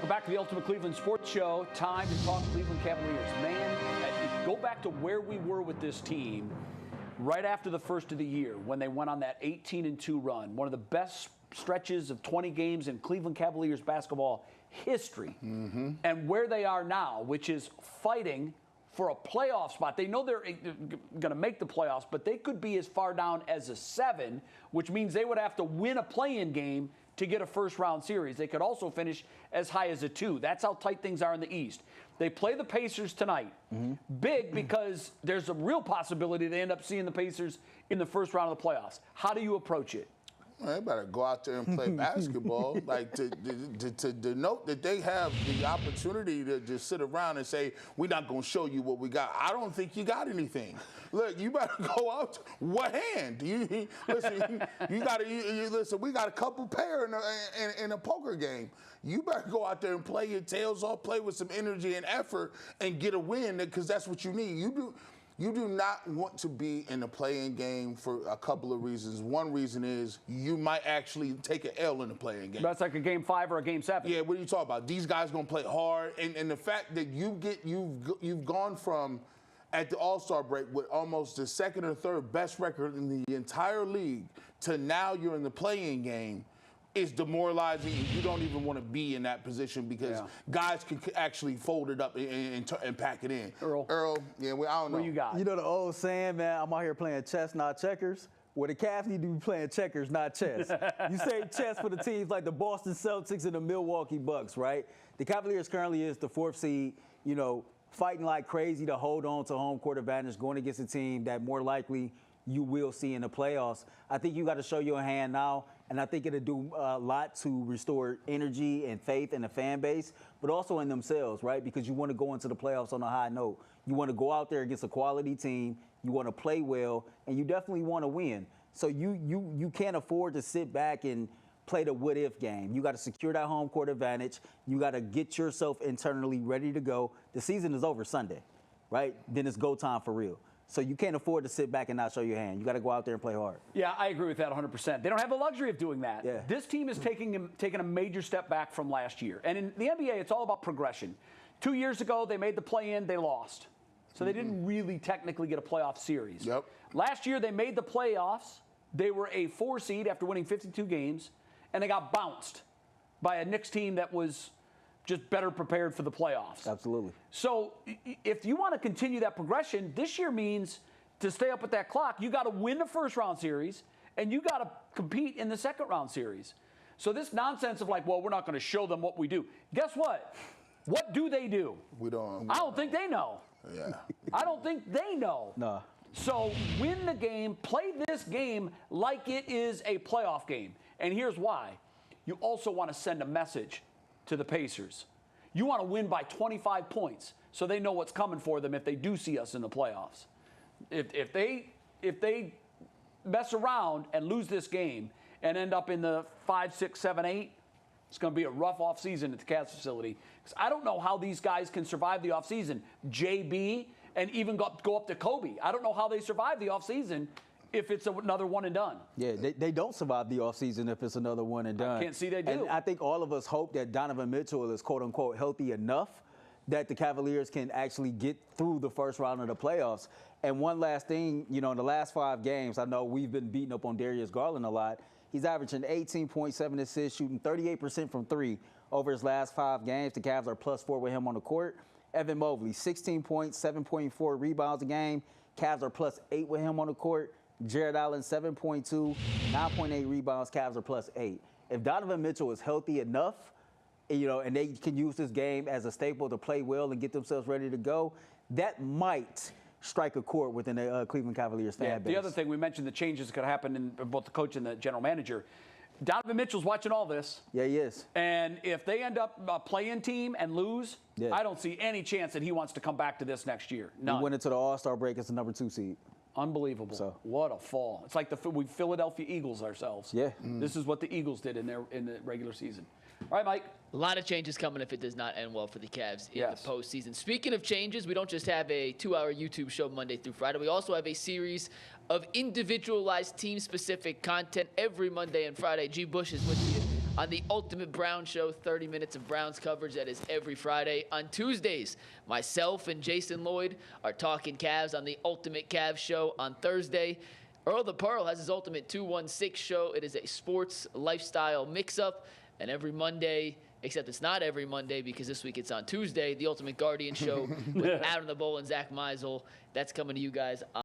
Welcome back to the Ultimate Cleveland Sports Show. Time to talk Cleveland Cavaliers. Man, go back to where we were with this team right after the first of the year when they went on that 18-2 run. One of the best stretches of 20 games in Cleveland Cavaliers basketball history. And where they are now, which is fighting for a playoff spot. They know they're going to make the playoffs, but they could be as far down as a 7, which means they would have to win a play-in game to get a first-round series. They could also finish as high as a 2. That's how tight things are in the East. They play the Pacers tonight. Big because there's a real possibility they end up seeing the Pacers in the first round of the playoffs. How do you approach it? Well, they better go out there and play basketball. Like to denote that they have the opportunity to just sit around and say, we're not going to show you what we got. I don't think you got anything. Look, you better go out. What hand? Listen, listen, we got a couple pair in a poker game. You better go out there and play your tails off, play with some energy and effort, and get a win because that's what you need. You do not want to be in the play-in game for a couple of reasons. One reason is you might actually take an L in the play-in game. That's like a Game 5 or a Game 7. Yeah, what are you talking about? These guys going to play hard, and the fact that you've gone from at the All-Star break with almost the second or third best record in the entire league to now you're in the play-in game. It's demoralizing. You don't even want to be in that position because guys can actually fold it up and pack it in. Earl, yeah, I don't know. What you got? You know the old saying, man, I'm out here playing chess, not checkers? Well, the Cavs need to be playing checkers, not chess. You say chess for the teams like the Boston Celtics and the Milwaukee Bucks, right? The Cavaliers currently is the 4th seed, you know, fighting like crazy to hold on to home court advantage, going against a team that more likely you will see in the playoffs. I think you got to show your hand now, and I think it'll do a lot to restore energy and faith in the fan base, but also in themselves, right? Because you want to go into the playoffs on a high note. You want to go out there against a quality team. You want to play well, and you definitely want to win. So you can't afford to sit back and play the what-if game. You got to secure that home court advantage. You got to get yourself internally ready to go. The season is over Sunday, right? Then it's go time for real. So you can't afford to sit back and not show your hand. You got to go out there and play hard. Yeah, I agree with that 100%. They don't have the luxury of doing that. Yeah. This team is taking a major step back from last year. And in the NBA, it's all about progression. 2 years ago, they made the play-in, they lost. So they didn't really technically get a playoff series. Yep. Last year, they made the playoffs. They were a 4 seed after winning 52 games, and they got bounced by a Knicks team that was just better prepared for the playoffs. Absolutely. So if you want to continue that progression, this year means to stay up with that clock, you got to win the first round series and you got to compete in the second round series. So this nonsense of like, well, we're not going to show them what we do. Guess what? What do they do? I don't think they know. Yeah. I don't think they know. No. So win the game, play this game like it is a playoff game. And here's why. You also want to send a message to the Pacers. You want to win by 25 points so they know what's coming for them if they do see us in the playoffs. If they mess around and lose this game and end up in the 5, 6, 7, 8, it's going to be a rough offseason at the Cavs facility. Because I don't know how these guys can survive the offseason. JB and even go up to Kobe. I don't know how they survive the offseason if it's another one and done. Yeah, they don't survive the offseason if it's another one and done. I can't see they do. And I think all of us hope that Donovan Mitchell is quote-unquote healthy enough that the Cavaliers can actually get through the first round of the playoffs. And one last thing, you know, in the last 5 games, I know we've been beating up on Darius Garland a lot. He's averaging 18.7 assists, shooting 38% from 3 over his last 5 games. The Cavs are +4 with him on the court. Evan Mobley, 16 points, 7.4 rebounds a game. Cavs are +8 with him on the court. Jared Allen, 7.2, 9.8 rebounds. Cavs are +8. If Donovan Mitchell is healthy enough, you know, and they can use this game as a staple to play well and get themselves ready to go, that might strike a chord within the Cleveland Cavaliers fan base. The other thing, we mentioned the changes that could happen in both the coach and the general manager. Donovan Mitchell's watching all this. Yeah, he is. And if they end up a play-in team and lose, I don't see any chance that he wants to come back to this next year. None. He went into the All-Star break as the number 2 seed. Unbelievable. So. What a fall. It's like we Philadelphia Eagles ourselves. Yeah. This is what the Eagles did in the regular season. All right, Mike. A lot of changes coming if it does not end well for the Cavs in the postseason. Speaking of changes, we don't just have a 2-hour YouTube show Monday through Friday. We also have a series of individualized team-specific content every Monday and Friday. G. Bush is with you on the Ultimate Brown Show, 30 minutes of Browns coverage. That is every Friday. On Tuesdays, myself and Jason Lloyd are talking Cavs on the Ultimate Cavs Show. On Thursday, Earl the Pearl has his Ultimate 216 show. It is a sports lifestyle mix-up. And every Monday, except it's not every Monday because this week it's on Tuesday, the Ultimate Guardian Show with Adam the Bull and Zach Meisel. That's coming to you guys on